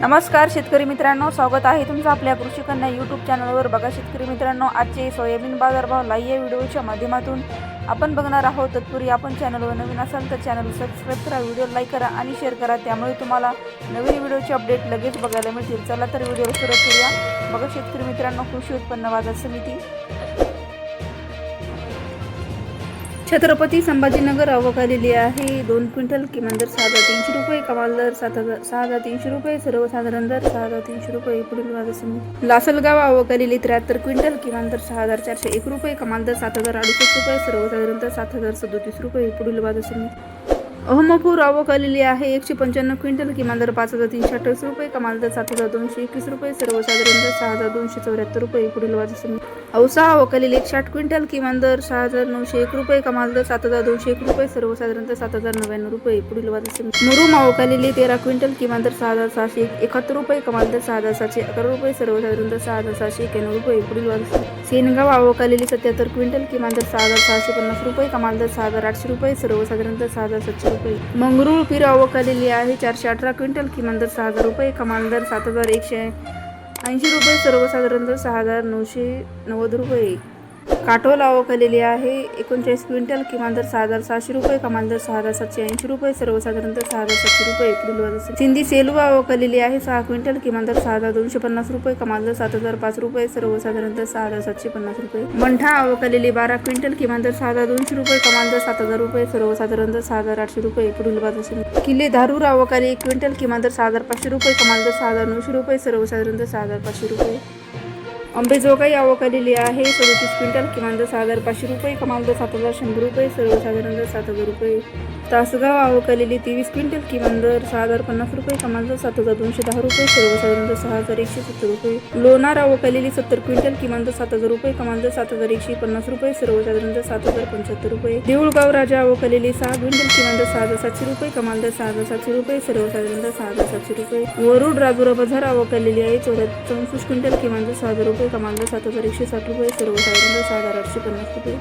नमस्कार शेतकरी मित्रांनो, स्वागत आहे तुमचं आपल्या कृषी कन्या यूट्यूब चॅनलवर। बघा शेतकरी मित्रांनो, आजचे सोयाबीन बाजारभाव लाईव्ह या व्हिडिओच्या माध्यमातून आपण बघणार आहोत। तत्पूर्वी आपण चॅनलवर नवीन असाल तर चॅनल सबस्क्राईब करा, व्हिडिओ लाईक करा आणि शेअर करा, त्यामुळे तुम्हाला नवीन व्हिडिओचे अपडेट लगेच बघायला मिळतील। चला तर व्हिडिओ सुरू करूया। बघा शेतकरी मित्रांनो, कृषी उत्पन्न बाजार समिती छत्रपती संभाजीनगर आवक आलेली आहे। 2 क्विंटल किमान दर 6,300 रुपये, कमाल दर 6,300 रुपये, सर्वसाधारण दर 6,300 रुपये। पुढील बाजार समिती लासलगाव आवक आलेली 73 क्विंटल, किमान दर 6,401 रुपये, कमाल दर 7,068 रुपये, सर्वसाधारण दर 7,037 रुपये। पुढील बाजार समिती अहमदपूर आवक आलेली आहे 195 क्विंटल, किमान दर 5,328 रुपये, कमाल दर 7,221 रुपये, सर्वसाधारण दर 6,274 रुपये। पुढील बाजार समिती औसा आवक आलेली 160 क्विंटल, किमान दर 6,901 रुपये, कमाल दर 7,201 रुपये, सर्वसाधारण दर 7,099 रुपये। पुढील बाजार समिती मुरुम आवक आलेली 13 क्विंटल, किमान दर 6,671 रुपये, कमाल दर 6,711 रुपये, सर्वसाधारण दर 6,791 रुपये। पुढील बाजार समिती सेनगाव आवक आलेली 77 क्विंटल, किमान दर 6,650 रुपये, कमाल दर 6,800 रुपये, सर्वसाधारण दर 6,700 रुपये। मंगरुळ पीर आवक आलेली आहे 418 क्विंटल, किमान दर 6,000 रुपये, कमाल दर 7,180 रुपये, सर्वसाधारण दर 6,990 रुपये। काटोल आवक आलेली आहे 39 क्विंटल, किमान दर 6,700 रुपये, कमाल दर 6,780 रुपये, सर्वसाधारण दर 6,700 रुपये। पुढील बाजार समिती सिंधी सेलू आवक आलेली आहे 6 क्विंटल, किमान दर 6,250 रुपये, कमाल दर 7,005 रुपये, सर्वसाधारण दर 6,750 रुपये। मंठा आवक आलेली 12 क्विंटल, किमान दर 6,200 रुपये, कमाल दर 7,000 रुपये, सर्वसाधारण दर 6,800 रुपये। पुढील बाजार समिती किल्ले धारूर आवक आली 1 क्विंटल, किमान दर 6,500 रुपये, कमाल दर 6,900 रुपये, सर्वसाधारण दर 6,500 रुपये। अंबेजोगाई आवक आलेली आहे 37 क्विंटल, किमान दर 6,500 रुपये, कमाल दर 7,100 रुपये, सर्वसाधारण दर 7,000 रुपये। तासगाव आवक आलेली 23 क्विंटल, किमान दर 6,050 रुपये, कमाल दर 7,210 रुपये, सर्वसाधारण दर 6,170 रुपये। लोणार आवक आलेली 70 क्विंटल, किमान दर 7,000 रुपये, कमाल दर 7,150 रुपये, सर्वसाधारण दर 7,075 रुपये। देऊळगाव राजा आवक आलेली 6 क्विंटल, किमान दर 6,700 रुपये, कमाल दर 6,700 रुपये, सर्वसाधारण दर 6,700 रुपये। वरुड राजुरा बाजार आवक आलेली आहे 34 क्विंटल, किमान दर 6,000 रुपये, कमाल दर 7,160 रुपये, सर्वसाधारण दर 6,850 रुपये।